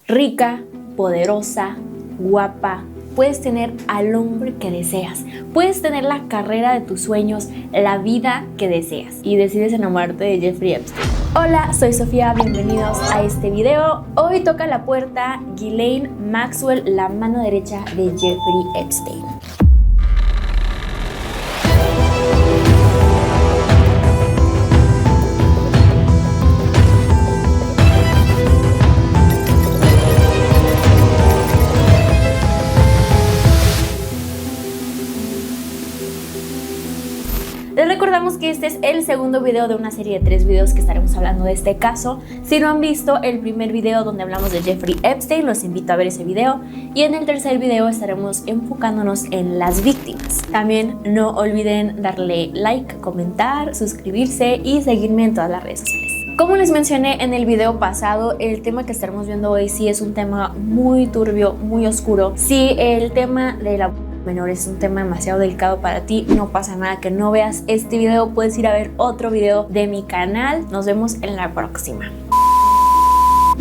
rica, poderosa, guapa. Puedes tener al hombre que deseas, puedes tener la carrera de tus sueños, la vida que deseas y decides enamorarte de Jeffrey Epstein. Hola, soy Sofía, bienvenidos a este video. Hoy toca a la puerta Ghislaine Maxwell, la mano derecha de Jeffrey Epstein. Les recordamos que este es el segundo video de una serie de 3 videos que estaremos hablando de este caso. Si no han visto el primer video donde hablamos de Jeffrey Epstein, los invito a ver ese video. Y en el tercer video estaremos enfocándonos en las víctimas. También no olviden darle like, comentar, suscribirse y seguirme en todas las redes sociales. Como les mencioné en el video pasado, el tema que estaremos viendo hoy sí es un tema muy turbio, muy oscuro. Sí, el tema de la menor es un tema demasiado delicado para ti, no pasa nada que no veas este video, puedes ir a ver otro video de mi canal. Nos vemos en la próxima.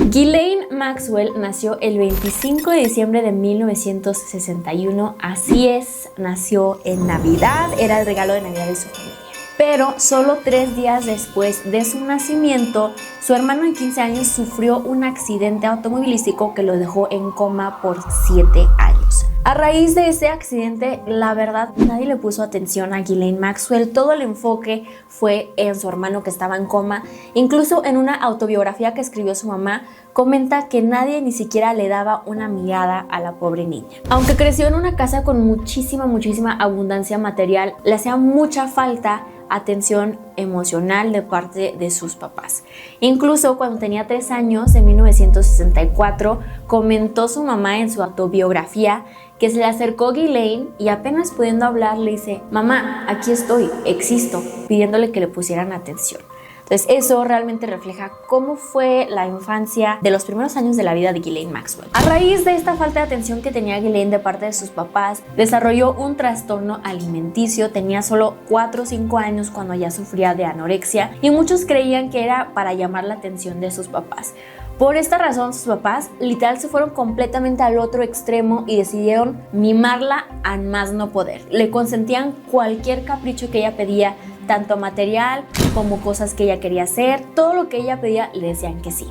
Ghislaine Maxwell nació el 25 de diciembre de 1961, así es, nació en Navidad, era el regalo de Navidad de su familia. Pero solo 3 días después de su nacimiento, su hermano de 15 años sufrió un accidente automovilístico que lo dejó en coma por 7 años. A raíz de ese accidente, la verdad, nadie le puso atención a Ghislaine Maxwell. Todo el enfoque fue en su hermano que estaba en coma. Incluso en una autobiografía que escribió su mamá, comenta que nadie ni siquiera le daba una mirada a la pobre niña. Aunque creció en una casa con muchísima abundancia material, le hacía mucha falta atención emocional de parte de sus papás. Incluso cuando tenía 3 años, en 1964, comentó su mamá en su autobiografía que se le acercó Ghislaine y apenas pudiendo hablar le dice: mamá, aquí estoy, existo, pidiéndole que le pusieran atención. Entonces eso realmente refleja cómo fue la infancia de los primeros años de la vida de Ghislaine Maxwell. A raíz de esta falta de atención que tenía Ghislaine de parte de sus papás, desarrolló un trastorno alimenticio. Tenía solo 4 o 5 años cuando ya sufría de anorexia y muchos creían que era para llamar la atención de sus papás. Por esta razón, sus papás literal se fueron completamente al otro extremo y decidieron mimarla a más no poder. Le consentían cualquier capricho que ella pedía, tanto material como cosas que ella quería hacer. Todo lo que ella pedía le decían que sí.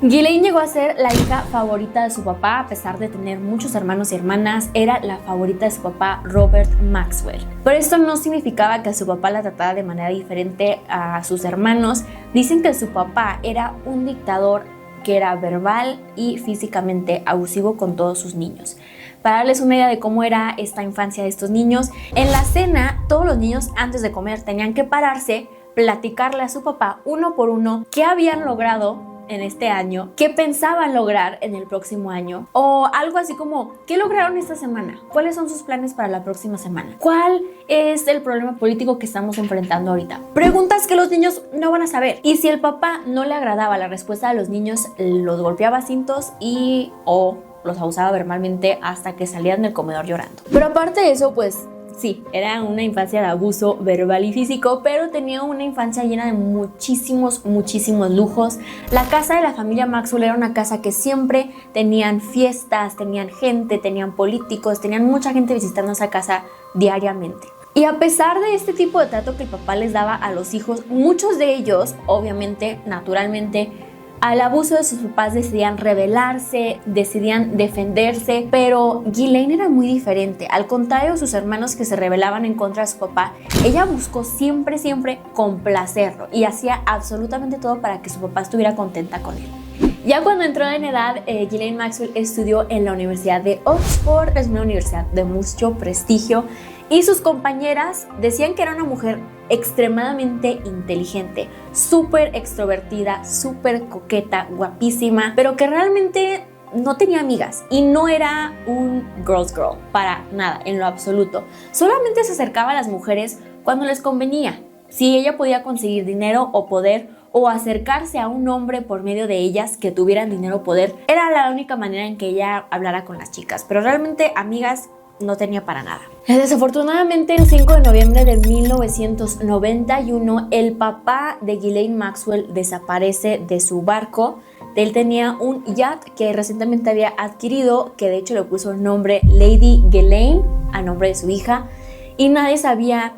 Ghislaine llegó a ser la hija favorita de su papá, a pesar de tener muchos hermanos y hermanas. Era la favorita de su papá, Robert Maxwell. Pero esto no significaba que su papá la tratara de manera diferente a sus hermanos. Dicen que su papá era un dictador que era verbal y físicamente abusivo con todos sus niños. Para darles una idea de cómo era esta infancia de estos niños, en la cena todos los niños antes de comer tenían que pararse, platicarle a su papá uno por uno qué habían logrado en este año, qué pensaban lograr en el próximo año, o algo así como ¿qué lograron esta semana? ¿Cuáles son sus planes para la próxima semana? ¿Cuál es el problema político que estamos enfrentando ahorita? Preguntas que los niños no van a saber. Y si el papá no le agradaba la respuesta de los niños, los golpeaba a cintos y o los abusaba verbalmente hasta que salían del comedor llorando. Pero aparte de eso, pues sí, era una infancia de abuso verbal y físico, pero tenía una infancia llena de muchísimos lujos. La casa de la familia Maxwell era una casa que siempre tenían fiestas, tenían gente, tenían políticos, tenían mucha gente visitando esa casa diariamente. Y a pesar de este tipo de trato que el papá les daba a los hijos, muchos de ellos, obviamente, naturalmente, al abuso de sus papás decidían rebelarse, decidían defenderse, pero Ghislaine era muy diferente. Al contrario de sus hermanos que se rebelaban en contra de su papá, ella buscó siempre complacerlo y hacía absolutamente todo para que su papá estuviera contenta con él. Ya cuando entró en edad, Ghislaine Maxwell estudió en la Universidad de Oxford, es una universidad de mucho prestigio, y sus compañeras decían que era una mujer extremadamente inteligente, súper extrovertida, súper coqueta, guapísima, pero que realmente no tenía amigas y no era un girl's girl para nada, en lo absoluto. Solamente se acercaba a las mujeres cuando les convenía. Si ella podía conseguir dinero o poder o acercarse a un hombre por medio de ellas que tuvieran dinero o poder, era la única manera en que ella hablara con las chicas, pero realmente amigas no tenía para nada. Desafortunadamente, el 5 de noviembre de 1991, el papá de Ghislaine Maxwell desaparece de su barco Él tenía un yacht que recientemente había adquirido, que de hecho le puso el nombre Lady Ghislaine a nombre de su hija, y nadie sabía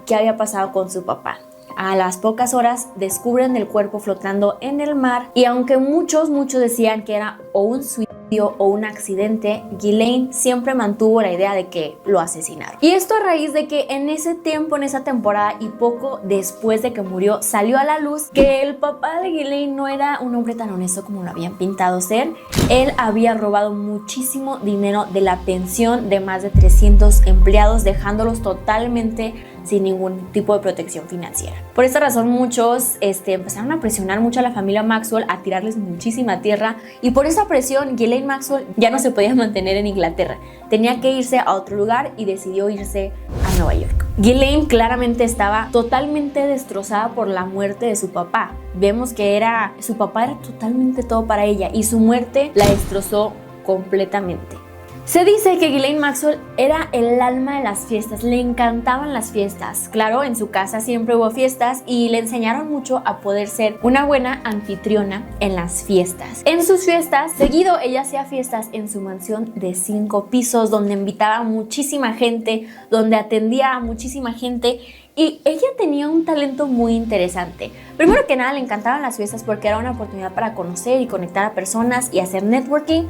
qué había pasado con su papá. A las pocas horas descubren el cuerpo flotando en el mar, y aunque muchos decían que era o un suicidio o un accidente, Ghislaine siempre mantuvo la idea de que lo asesinaron. Y esto a raíz de que en ese tiempo, en esa temporada y poco después de que murió, salió a la luz que el papá de Ghislaine no era un hombre tan honesto como lo habían pintado ser. Él había robado muchísimo dinero de la pensión de más de 300 empleados, dejándolos totalmente sin ningún tipo de protección financiera. Por esta razón muchos empezaron a presionar mucho a la familia Maxwell, a tirarles muchísima tierra, y por esa presión Ghislaine Maxwell ya no se podía mantener en Inglaterra, tenía que irse a otro lugar y decidió irse a Nueva York. Ghislaine claramente estaba totalmente destrozada por la muerte de su papá. Vemos que su papá era totalmente todo para ella, y su muerte la destrozó completamente. Se dice que Ghislaine Maxwell era el alma de las fiestas, le encantaban las fiestas. Claro, en su casa siempre hubo fiestas y le enseñaron mucho a poder ser una buena anfitriona en las fiestas. En sus fiestas, seguido ella hacía fiestas en su mansión de 5 pisos, donde invitaba a muchísima gente, donde atendía a muchísima gente. Y ella tenía un talento muy interesante. Primero que nada, le encantaban las fiestas porque era una oportunidad para conocer y conectar a personas y hacer networking,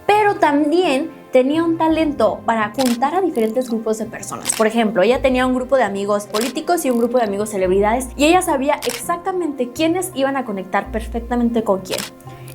pero también tenía un talento para juntar a diferentes grupos de personas. Por ejemplo, ella tenía un grupo de amigos políticos y un grupo de amigos celebridades, y ella sabía exactamente quiénes iban a conectar perfectamente con quién.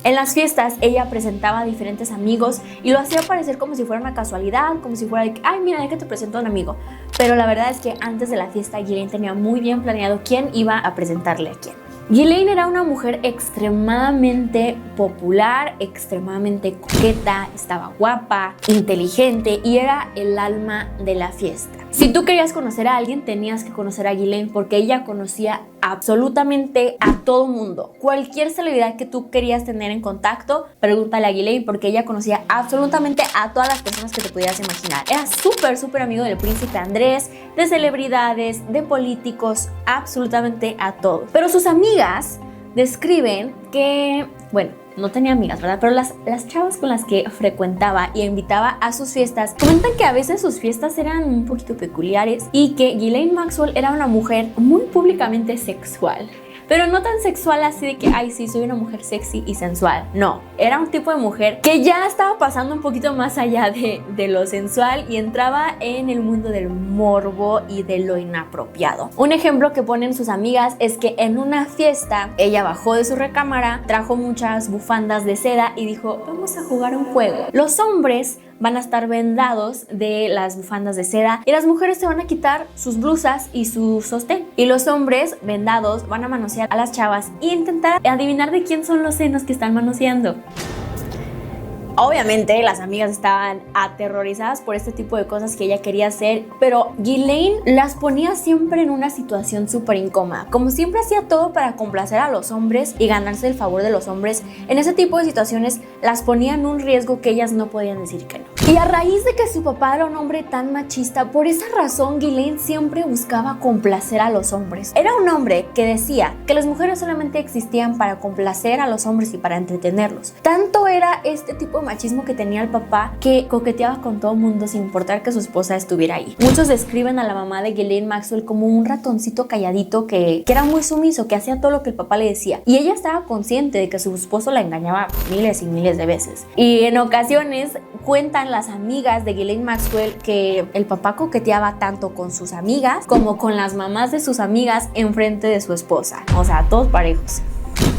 En las fiestas ella presentaba a diferentes amigos y lo hacía parecer como si fuera una casualidad, como si fuera de que, ay, mira, déjate te presento a un amigo. Pero la verdad es que antes de la fiesta Ghislaine tenía muy bien planeado quién iba a presentarle a quién. Ghislaine era una mujer extremadamente popular, extremadamente coqueta, estaba guapa, inteligente y era el alma de la fiesta. Si tú querías conocer a alguien, tenías que conocer a Ghislaine porque ella conocía absolutamente a todo mundo. Cualquier celebridad que tú querías tener en contacto, pregúntale a Ghislaine porque ella conocía absolutamente a todas las personas que te pudieras imaginar. Era súper amigo del príncipe Andrés, de celebridades, de políticos, absolutamente a todos. Pero sus amigas describen que, bueno, no tenía amigas, ¿verdad? Pero las chavas con las que frecuentaba y invitaba a sus fiestas comentan que a veces sus fiestas eran un poquito peculiares y que Ghislaine Maxwell era una mujer muy públicamente sexual. Pero no tan sexual así de que, ay, sí, soy una mujer sexy y sensual. No, era un tipo de mujer que ya estaba pasando un poquito más allá de lo sensual y entraba en el mundo del morbo y de lo inapropiado. Un ejemplo que ponen sus amigas es que en una fiesta ella bajó de su recámara, trajo muchas bufandas de seda y dijo, vamos a jugar un juego. Los hombres van a estar vendados de las bufandas de seda y las mujeres se van a quitar sus blusas y su sostén, y los hombres vendados van a manosear a las chavas e intentar adivinar de quién son los senos que están manoseando. Obviamente las amigas estaban aterrorizadas por este tipo de cosas que ella quería hacer, pero Ghislaine las ponía siempre en una situación súper incómoda. Como siempre hacía todo para complacer a los hombres y ganarse el favor de los hombres, en ese tipo de situaciones las ponía en un riesgo que ellas no podían decir que no. Y a raíz de que su papá era un hombre tan machista, por esa razón Ghislaine siempre buscaba complacer a los hombres. Era un hombre que decía que las mujeres solamente existían para complacer a los hombres y para entretenerlos. Tanto era este tipo de machismo que tenía el papá que coqueteaba con todo el mundo sin importar que su esposa estuviera ahí. Muchos describen a la mamá de Ghislaine Maxwell como un ratoncito calladito que era muy sumiso, que hacía todo lo que el papá le decía, y ella estaba consciente de que su esposo la engañaba miles y miles de veces. Y en ocasiones cuentan las amigas de Ghislaine Maxwell que el papá coqueteaba tanto con sus amigas como con las mamás de sus amigas enfrente de su esposa, o sea, todos parejos.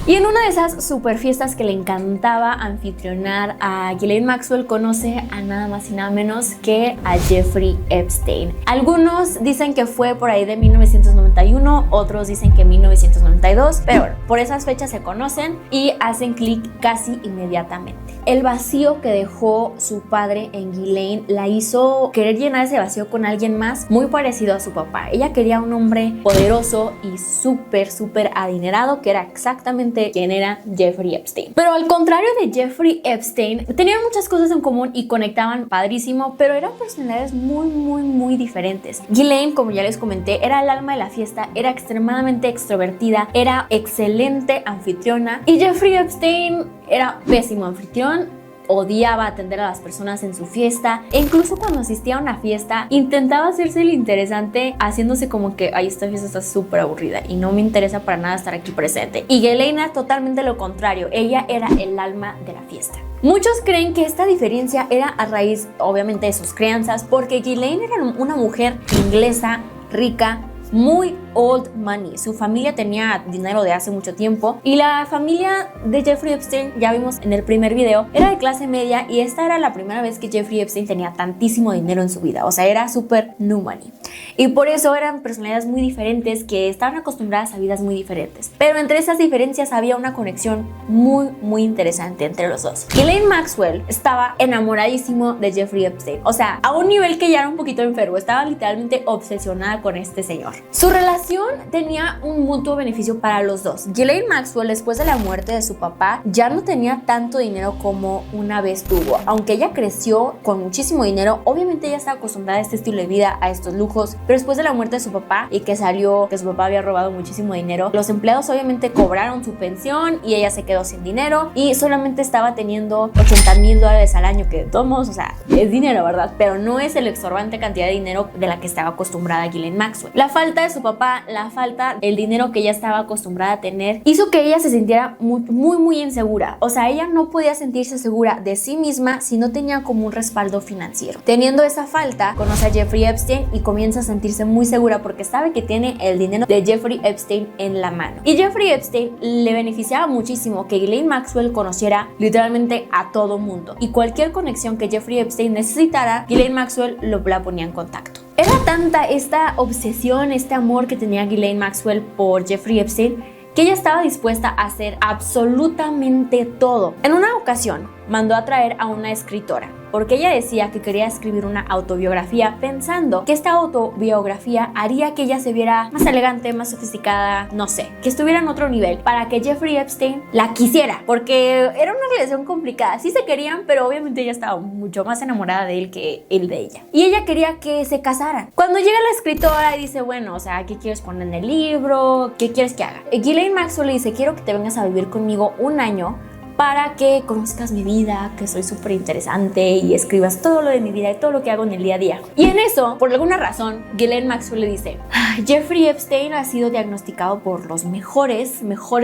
Y en una de esas super fiestas que le encantaba anfitrionar a Ghislaine Maxwell, conoce a nada más y nada menos que a Jeffrey Epstein. Algunos dicen que fue por ahí de 1991, otros dicen que 1992, pero bueno, por esas fechas se conocen y hacen clic casi inmediatamente. El vacío que dejó su padre en Ghislaine la hizo querer llenar ese vacío con alguien más muy parecido a su papá. Ella quería un hombre poderoso y súper adinerado, que era exactamente exactamente quién era Jeffrey Epstein. Pero al contrario de Jeffrey Epstein, tenían muchas cosas en común y conectaban padrísimo, pero eran personalidades muy diferentes. Ghislaine, como ya les comenté, era el alma de la fiesta, era extremadamente extrovertida, era excelente anfitriona, y Jeffrey Epstein era pésimo anfitrión. Odiaba atender a las personas en su fiesta, e incluso cuando asistía a una fiesta intentaba hacerse el interesante, haciéndose como que ay, esta fiesta está súper aburrida y no me interesa para nada estar aquí presente. Y Ghislaine era totalmente lo contrario, ella era el alma de la fiesta. Muchos creen que esta diferencia era a raíz obviamente de sus crianzas, porque Ghislaine era una mujer inglesa, rica, muy old money. Su familia tenía dinero de hace mucho tiempo, y la familia de Jeffrey Epstein, ya vimos en el primer video, era de clase media, y esta era la primera vez que Jeffrey Epstein tenía tantísimo dinero en su vida. O sea, era súper new money, y por eso eran personalidades muy diferentes que estaban acostumbradas a vidas muy diferentes. Pero entre esas diferencias había una conexión muy interesante entre los dos. Ghislaine Maxwell estaba enamoradísimo de Jeffrey Epstein, o sea, a un nivel que ya era un poquito enfermo, estaba literalmente obsesionada con este señor. Su relación tenía un mutuo beneficio para los dos. Ghislaine Maxwell, después de la muerte de su papá, ya no tenía tanto dinero como una vez tuvo. Aunque ella creció con muchísimo dinero, obviamente ella estaba acostumbrada a este estilo de vida, a estos lujos, pero después de la muerte de su papá y que salió que su papá había robado muchísimo dinero, los empleados obviamente cobraron su pensión y ella se quedó sin dinero, y solamente estaba teniendo $80,000 al año, que de todos modos, o sea, es dinero, ¿verdad? Pero no es el exorbitante cantidad de dinero de la que estaba acostumbrada Ghislaine Maxwell. La falta de su papá, la falta del dinero que ella estaba acostumbrada a tener, hizo que ella se sintiera muy insegura. O sea, ella no podía sentirse segura de sí misma si no tenía como un respaldo financiero. Teniendo esa falta, conoce a Jeffrey Epstein y comienza a sentirse muy segura porque sabe que tiene el dinero de Jeffrey Epstein en la mano. Y Jeffrey Epstein le beneficiaba muchísimo que Ghislaine Maxwell conociera literalmente a todo mundo, y cualquier conexión que Jeffrey Epstein necesitara, Ghislaine Maxwell la ponía en contacto. Era tanta esta obsesión, este amor que tenía Ghislaine Maxwell por Jeffrey Epstein, que ella estaba dispuesta a hacer absolutamente todo. En una ocasión, mandó a traer a una escritora, porque ella decía que quería escribir una autobiografía, pensando que esta autobiografía haría que ella se viera más elegante, más sofisticada, no sé, que estuviera en otro nivel, para que Jeffrey Epstein la quisiera, porque era una relación complicada. Sí se querían, pero obviamente ella estaba mucho más enamorada de él que él de ella, y ella quería que se casaran. Cuando llega la escritora y dice, bueno, o sea, ¿qué quieres poner en el libro? ¿Qué quieres que haga? Ghislaine Maxwell le dice, quiero que te vengas a vivir conmigo un año para que conozcas mi vida, que soy súper interesante, y escribas todo lo de mi vida y todo lo que hago en el día a día. Y en eso, por alguna razón, Ghislaine Maxwell le dice, Jeffrey Epstein ha sido diagnosticado por los mejores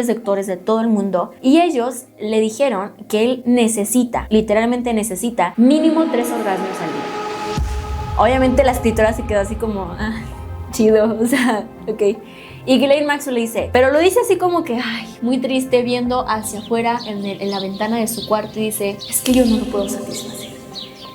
doctores de todo el mundo, y ellos le dijeron que él necesita, literalmente necesita, mínimo 3 orgasmos al día. Obviamente la escritora se quedó así como, chido, o sea, ok. Y Ghislaine Maxwell le dice, pero lo dice así como que, muy triste, viendo hacia afuera en la ventana de su cuarto, y dice, es que yo no lo puedo satisfacer.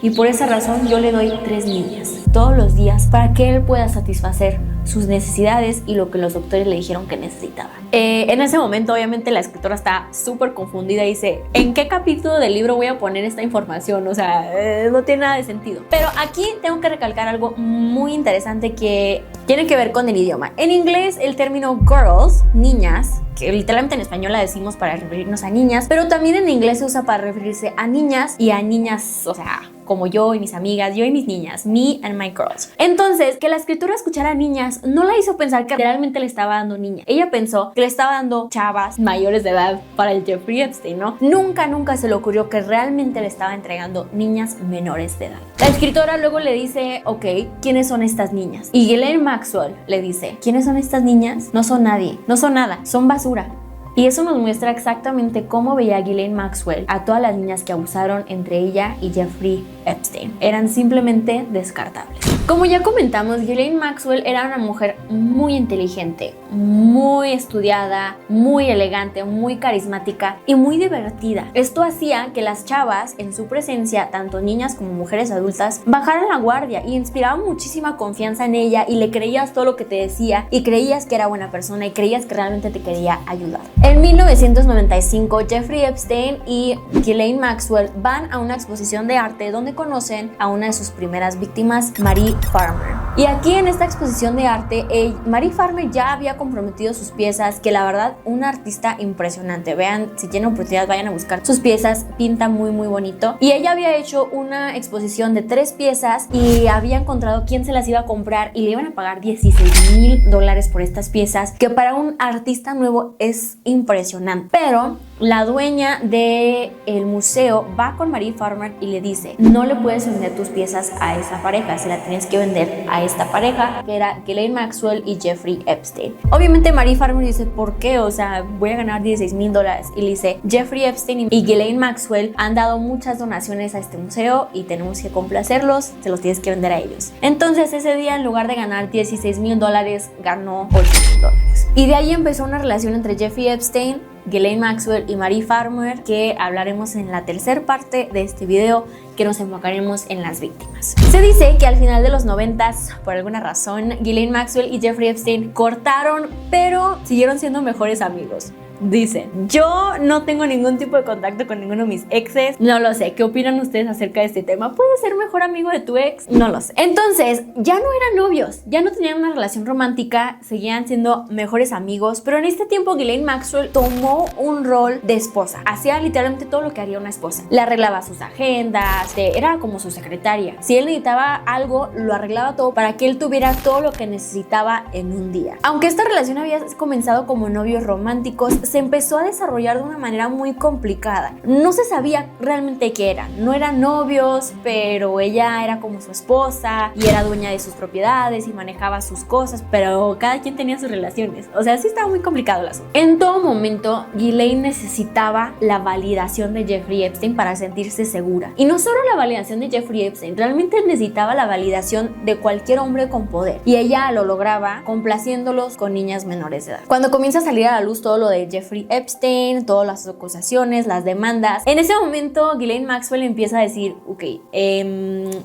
Y por esa razón yo le doy 3 niñas todos los días para que él pueda satisfacer sus necesidades y lo que los doctores le dijeron que necesitaba. En ese momento obviamente la escritora está súper confundida y dice, ¿en qué capítulo del libro voy a poner esta información? O sea, no tiene nada de sentido. Pero aquí tengo que recalcar algo muy interesante que tiene que ver con el idioma. En inglés el término girls, niñas, que literalmente en español la decimos para referirnos a niñas, pero también en inglés se usa para referirse a niñas y a niñas, o sea, como yo y mis amigas, yo y mis niñas, me and my girls. Entonces, que la escritora escuchara niñas no la hizo pensar que realmente le estaba dando niñas. Ella pensó que le estaba dando chavas mayores de edad para el Jeffrey Epstein, ¿no? Nunca se le ocurrió que realmente le estaba entregando niñas menores de edad. La escritora luego le dice, ok, ¿quiénes son estas niñas? Y Ghislaine Maxwell le dice, ¿quiénes son estas niñas? No son nadie, no son nada, son basura. Y eso nos muestra exactamente cómo veía Ghislaine Maxwell a todas las niñas que abusaron entre ella y Jeffrey Epstein. Eran simplemente descartables. Como ya comentamos, Ghislaine Maxwell era una mujer muy inteligente, muy estudiada, muy elegante, muy carismática y muy divertida. Esto hacía que las chavas, en su presencia, tanto niñas como mujeres adultas, bajaran la guardia y inspiraban muchísima confianza en ella, y le creías todo lo que te decía y creías que era buena persona y creías que realmente te quería ayudar. En 1995, Jeffrey Epstein y Ghislaine Maxwell van a una exposición de arte donde conocen a una de sus primeras víctimas, Marie Farmer. Y aquí en esta exposición de arte, Marie Farmer ya había comprometido sus piezas, que la verdad, una artista impresionante. Vean, si tienen oportunidad, vayan a buscar sus piezas, pinta muy muy bonito. Y ella había hecho una exposición de 3 piezas y había encontrado quién se las iba a comprar y le iban a pagar $16,000 por estas piezas, que para un artista nuevo es impresionante. Pero la dueña del museo va con Marie Farmer y le dice: no le puedes vender tus piezas a esa pareja, se la tienes que vender a esta pareja, que era Ghislaine Maxwell y Jeffrey Epstein. Obviamente Marie Farmer dice: ¿por qué? O sea, voy a ganar $16,000. Y le dice: Jeffrey Epstein y Ghislaine Maxwell han dado muchas donaciones a este museo y tenemos que complacerlos, se los tienes que vender a ellos. Entonces ese día, en lugar de ganar $16,000, ganó $8,000. Y de ahí empezó una relación entre Jeffrey Epstein, Ghislaine Maxwell y Marie Farmer, que hablaremos en la tercera parte de este video, que nos enfocaremos en las víctimas. Se dice que al final de los 90s, por alguna razón, Ghislaine Maxwell y Jeffrey Epstein cortaron, pero siguieron siendo mejores amigos. Dicen, yo no tengo ningún tipo de contacto con ninguno de mis exes, no lo sé. ¿Qué opinan ustedes acerca de este tema? ¿Puedes ser mejor amigo de tu ex? No lo sé. Entonces, ya no eran novios, ya no tenían una relación romántica, seguían siendo mejores amigos, pero en este tiempo Ghislaine Maxwell tomó un rol de esposa. Hacía literalmente todo lo que haría una esposa. Le arreglaba sus agendas, era como su secretaria. Si él necesitaba algo, lo arreglaba todo para que él tuviera todo lo que necesitaba en un día. Aunque esta relación había comenzado como novios románticos, se empezó a desarrollar de una manera muy complicada. No se sabía realmente qué eran. No eran novios, pero ella era como su esposa y era dueña de sus propiedades y manejaba sus cosas, pero cada quien tenía sus relaciones. O sea, sí estaba muy complicado el asunto. En todo momento, Ghislaine necesitaba la validación de Jeffrey Epstein para sentirse segura. Y no solo la validación de Jeffrey Epstein, realmente necesitaba la validación de cualquier hombre con poder. Y ella lo lograba complaciéndolos con niñas menores de edad. Cuando comienza a salir a la luz todo lo de Jeffrey Epstein, todas las acusaciones, las demandas, en ese momento Ghislaine Maxwell empieza a decir: ok,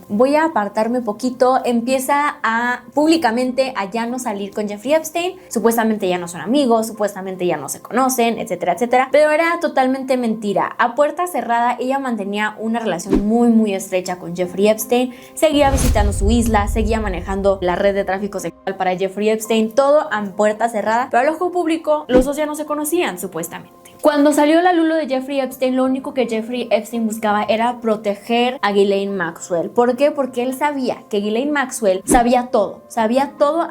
voy a apartarme poquito. Empieza a públicamente a ya no salir con Jeffrey Epstein. Supuestamente ya no son amigos, supuestamente ya no se conocen, etcétera, etcétera, pero era totalmente mentira. A puerta cerrada ella mantenía una relación muy muy estrecha con Jeffrey Epstein, seguía visitando su isla, seguía manejando la red de tráfico sexual para Jeffrey Epstein, todo a puerta cerrada, pero al ojo público los dos ya no se conocían, supuestamente. Cuando salió la luz de Jeffrey Epstein, lo único que Jeffrey Epstein buscaba era proteger a Ghislaine Maxwell. ¿Por qué? Porque él sabía que Ghislaine Maxwell sabía todo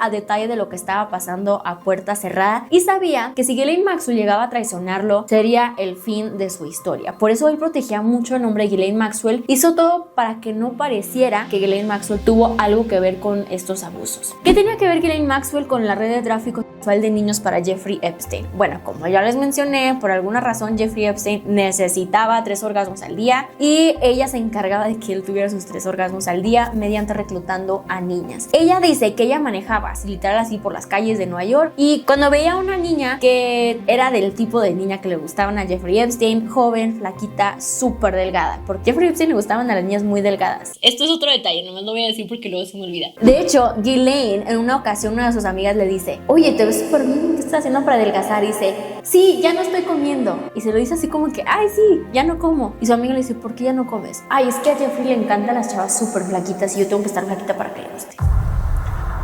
a detalle de lo que estaba pasando a puerta cerrada, y sabía que si Ghislaine Maxwell llegaba a traicionarlo, sería el fin de su historia. Por eso él protegía mucho el nombre de Ghislaine Maxwell, hizo todo para que no pareciera que Ghislaine Maxwell tuvo algo que ver con estos abusos. ¿Qué tenía que ver Ghislaine Maxwell con la red de tráfico sexual de niños para Jeffrey Epstein? Bueno, como ya les mencioné, por alguna razón Jeffrey Epstein necesitaba 3 orgasmos al día y ella se encargaba de que él tuviera sus 3 orgasmos al día mediante reclutando a niñas. Ella dice que ella manejaba literal así por las calles de Nueva York, y cuando veía a una niña que era del tipo de niña que le gustaban a Jeffrey Epstein, joven, flaquita, súper delgada, porque a Jeffrey Epstein le gustaban a las niñas muy delgadas. Esto es otro detalle, nomás lo voy a decir porque luego se me olvida. De hecho, Ghislaine en una ocasión, una de sus amigas le dice: oye, te ves súper bien, ¿qué estás haciendo para adelgazar? Y dice: sí, ya no estoy comiendo. Y se lo dice así como que: ay, sí, ya no como. Y su amiga le dice: ¿por qué ya no comes? Ay, es que a Jeffrey le encantan las chavas súper flaquitas y yo tengo que estar flaquita para que le guste.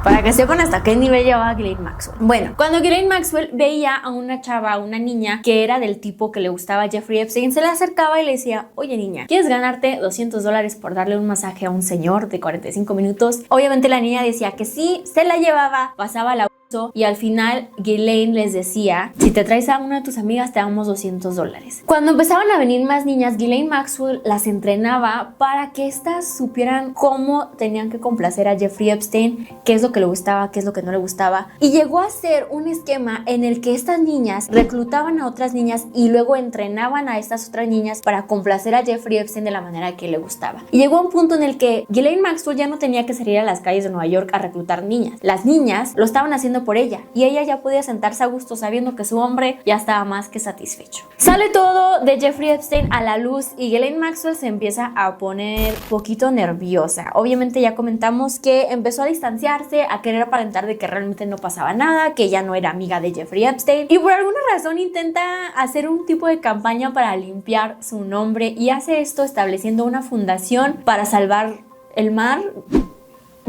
Para que sepan hasta qué nivel llevaba Ghislaine Maxwell. Bueno, cuando Ghislaine Maxwell veía a una chava, a una niña que era del tipo que le gustaba a Jeffrey Epstein, se le acercaba y le decía: oye, niña, ¿quieres ganarte $200 por darle un masaje a un señor de 45 minutos? Obviamente la niña decía que sí, se la llevaba, pasaba la y al final Ghislaine les decía: si te traes a una de tus amigas te damos $200. Cuando empezaban a venir más niñas, Ghislaine Maxwell las entrenaba para que éstas supieran cómo tenían que complacer a Jeffrey Epstein, qué es lo que le gustaba, qué es lo que no le gustaba, y llegó a ser un esquema en el que estas niñas reclutaban a otras niñas y luego entrenaban a estas otras niñas para complacer a Jeffrey Epstein de la manera que le gustaba. Y llegó a un punto en el que Ghislaine Maxwell ya no tenía que salir a las calles de Nueva York a reclutar niñas. Las niñas lo estaban haciendo por ella y ella ya podía sentarse a gusto sabiendo que su hombre ya estaba más que satisfecho. Sale todo de Jeffrey Epstein a la luz y Ghislaine Maxwell se empieza a poner poquito nerviosa. Obviamente ya comentamos que empezó a distanciarse, a querer aparentar de que realmente no pasaba nada, que ella no era amiga de Jeffrey Epstein, y por alguna razón intenta hacer un tipo de campaña para limpiar su nombre, y hace esto estableciendo una fundación para salvar el mar.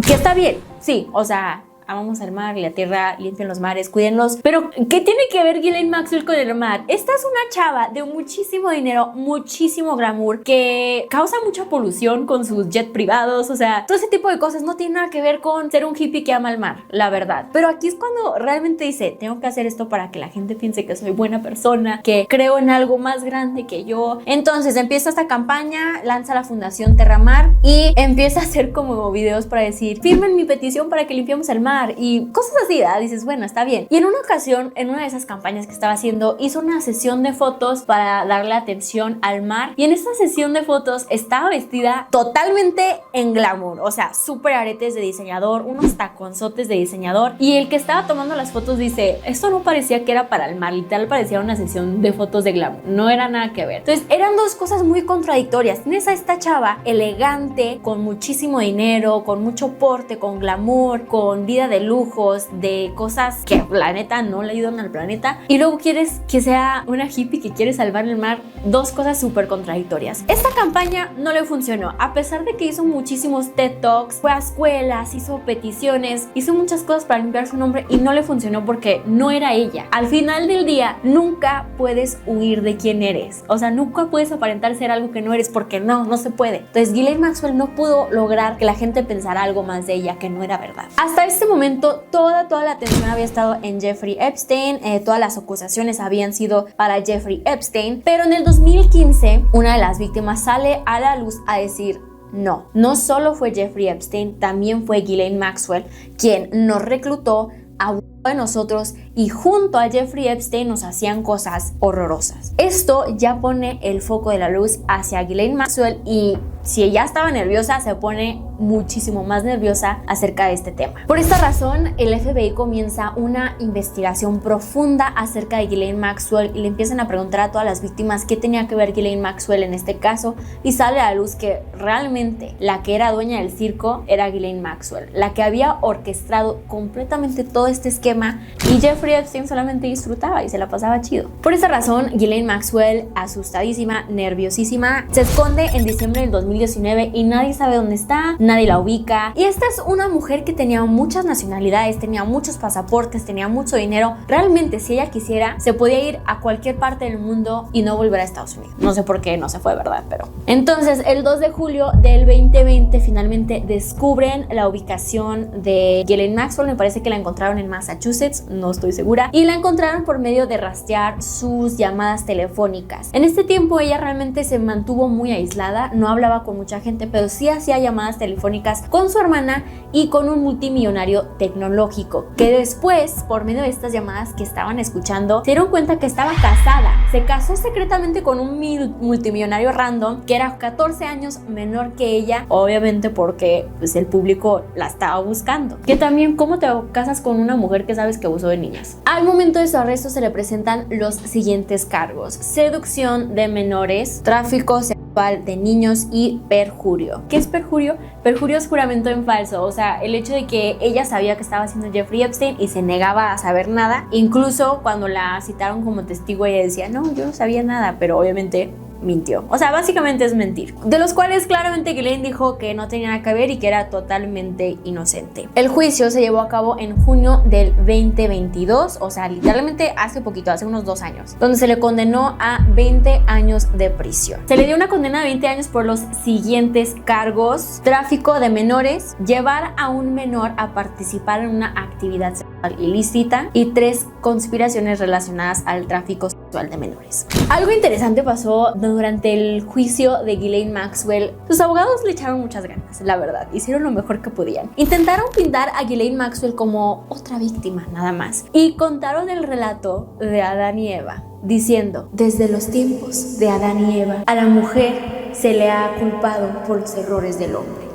Que está bien, sí, o sea, amamos el mar y la tierra, limpien los mares, cuídenlos. Pero, ¿qué tiene que ver Ghislaine Maxwell con el mar? Esta es una chava de muchísimo dinero, muchísimo glamour, que causa mucha polución con sus jets privados, o sea, todo ese tipo de cosas no tiene nada que ver con ser un hippie que ama el mar, la verdad. Pero aquí es cuando realmente dice, tengo que hacer esto para que la gente piense que soy buena persona, que creo en algo más grande que yo. Entonces empieza esta campaña, lanza la Fundación Terramar y empieza a hacer como videos para decir, firmen mi petición para que limpiemos el mar y cosas así, ¿verdad? Dices, bueno, está bien. Y en una ocasión, en una de esas campañas que estaba haciendo, hizo una sesión de fotos para darle atención al mar, y en esta sesión de fotos estaba vestida totalmente en glamour, o sea, súper aretes de diseñador, unos taconzotes de diseñador, y el que estaba tomando las fotos dice, esto no parecía que era para el mar, literal parecía una sesión de fotos de glamour, no era nada que ver. Entonces eran dos cosas muy contradictorias. Tienes a esta chava elegante, con muchísimo dinero, con mucho porte, con glamour, con vida de lujos, de cosas que la neta no le ayudan al planeta, y luego quieres que sea una hippie que quiere salvar el mar. Dos cosas súper contradictorias. Esta campaña no le funcionó, a pesar de que hizo muchísimos TED Talks, fue a escuelas, hizo peticiones, hizo muchas cosas para limpiar su nombre, y no le funcionó porque no era ella. Al final del día, nunca puedes huir de quién eres, o sea, nunca puedes aparentar ser algo que no eres, porque no se puede. Entonces Ghislaine Maxwell no pudo lograr que la gente pensara algo más de ella que no era verdad. Hasta este momento toda la atención había estado en Jeffrey Epstein, todas las acusaciones habían sido para Jeffrey Epstein, pero en el 2015 una de las víctimas sale a la luz a decir, no solo fue Jeffrey Epstein, también fue Ghislaine Maxwell quien nos reclutó, abusó de nosotros y junto a Jeffrey Epstein nos hacían cosas horrorosas. Esto ya pone el foco de la luz hacia Ghislaine Maxwell, y si ella estaba nerviosa, se pone muchísimo más nerviosa acerca de este tema. Por esta razón, el FBI comienza una investigación profunda acerca de Ghislaine Maxwell y le empiezan a preguntar a todas las víctimas qué tenía que ver Ghislaine Maxwell en este caso, y sale a la luz que realmente la que era dueña del circo era Ghislaine Maxwell, la que había orquestado completamente todo este esquema, y Jeffrey Epstein solamente disfrutaba y se la pasaba chido. Por esta razón, Ghislaine Maxwell, asustadísima, nerviosísima, se esconde en diciembre del 2019 y nadie sabe dónde está, nadie la ubica. Y esta es una mujer que tenía muchas nacionalidades, tenía muchos pasaportes, tenía mucho dinero. Realmente, si ella quisiera, se podía ir a cualquier parte del mundo y no volver a Estados Unidos. No sé por qué no se fue, ¿verdad? Pero entonces, el 2 de julio del 2020, finalmente descubren la ubicación de Ghislaine Maxwell. Me parece que la encontraron en Massachusetts, no estoy segura, y la encontraron por medio de rastrear sus llamadas telefónicas. En este tiempo ella realmente se mantuvo muy aislada, no hablaba con mucha gente, pero sí hacía llamadas telefónicas con su hermana y con un multimillonario tecnológico, que después, por medio de estas llamadas que estaban escuchando, se dieron cuenta que estaba casada. Se casó secretamente con un multimillonario random que era 14 años menor que ella, obviamente porque pues, el público la estaba buscando. Que también, ¿cómo te casas con una mujer que sabes que abusó de niñas? Al momento de su arresto se le presentan los siguientes cargos: seducción de menores, tráfico sexual de niños y perjurio. ¿Qué es perjurio? Perjurio es juramento en falso, o sea, el hecho de que ella sabía que estaba haciendo Jeffrey Epstein y se negaba a saber nada. Incluso cuando la citaron como testigo, ella decía, no, yo no sabía nada, pero obviamente mintió. O sea, básicamente es mentir. De los cuales claramente Ghislaine dijo que no tenía nada que ver y que era totalmente inocente. El juicio se llevó a cabo en junio del 2022, o sea, literalmente hace poquito, hace unos 2 años, donde se le condenó a 20 años de prisión. Se le dio una condena de 20 años por los siguientes cargos: tráfico de menores, llevar a un menor a participar en una actividad sexual ilícita, y 3 conspiraciones relacionadas al tráfico sexual de menores. Algo interesante pasó durante el juicio de Ghislaine Maxwell. Sus abogados le echaron muchas ganas, la verdad, hicieron lo mejor que podían. Intentaron pintar a Ghislaine Maxwell como otra víctima, nada más, y contaron el relato de Adán y Eva, diciendo, desde los tiempos de Adán y Eva, a la mujer se le ha culpado por los errores del hombre.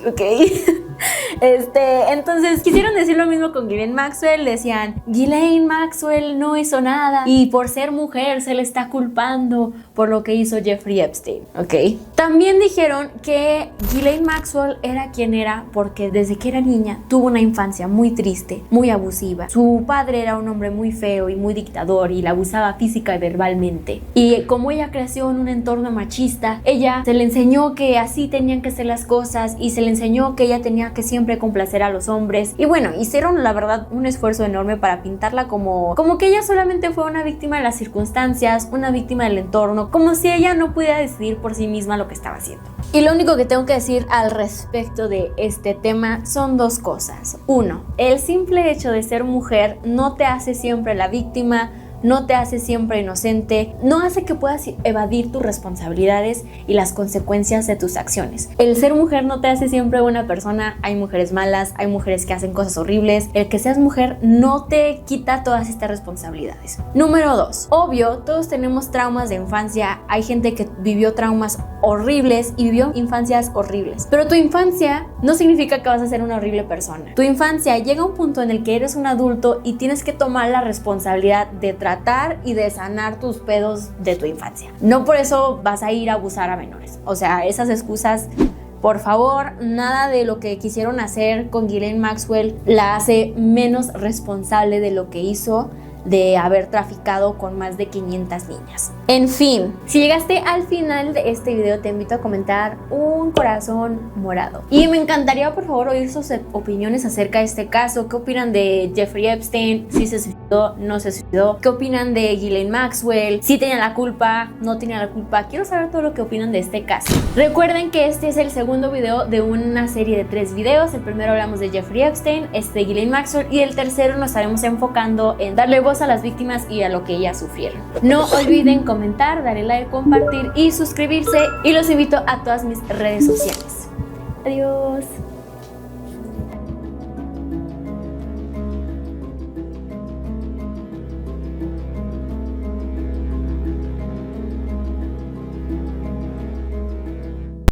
Ok. Entonces quisieron decir lo mismo con Ghislaine Maxwell. Decían, Ghislaine Maxwell no hizo nada y por ser mujer se le está culpando por lo que hizo Jeffrey Epstein, ¿ok? También dijeron que Ghislaine Maxwell era quien era porque desde que era niña tuvo una infancia muy triste, muy abusiva. Su padre era un hombre muy feo y muy dictador y la abusaba física y verbalmente. Y como ella creció en un entorno machista, ella se le enseñó que así tenían que ser las cosas y se le enseñó que ella tenía que siempre complacer a los hombres. Y bueno, hicieron la verdad un esfuerzo enorme para pintarla como que ella solamente fue una víctima de las circunstancias, una víctima del entorno, como si ella no pudiera decidir por sí misma lo que estaba haciendo. Y lo único que tengo que decir al respecto de este tema son dos cosas. Uno, el simple hecho de ser mujer no te hace siempre la víctima, no te hace siempre inocente, no hace que puedas evadir tus responsabilidades y las consecuencias de tus acciones. El ser mujer no te hace siempre buena persona, hay mujeres malas, hay mujeres que hacen cosas horribles. El que seas mujer no te quita todas estas responsabilidades. Número 2, obvio, todos tenemos traumas de infancia, hay gente que vivió traumas horribles y vivió infancias horribles, pero tu infancia no significa que vas a ser una horrible persona. Tu infancia llega a un punto en el que eres un adulto y tienes que tomar la responsabilidad de tratar y de sanar tus pedos de tu infancia. No por eso vas a ir a abusar a menores. O sea, esas excusas, por favor, nada de lo que quisieron hacer con Ghislaine Maxwell la hace menos responsable de lo que hizo, de haber traficado con más de 500 niñas. En fin, si llegaste al final de este video, te invito a comentar un corazón morado. Y me encantaría, por favor, oír sus opiniones acerca de este caso. ¿Qué opinan de Jeffrey Epstein? ¿Si se suicidó? ¿No se suicidó? ¿Qué opinan de Ghislaine Maxwell? ¿Si tenía la culpa? ¿No tenía la culpa? Quiero saber todo lo que opinan de este caso. Recuerden que este es el segundo video de una serie de 3 videos. El primero hablamos de Jeffrey Epstein, de Ghislaine Maxwell, y el tercero nos estaremos enfocando en darle voz a las víctimas y a lo que ellas sufrieron. No olviden comentar, darle like, compartir y suscribirse, y los invito a todas mis redes sociales. Adiós.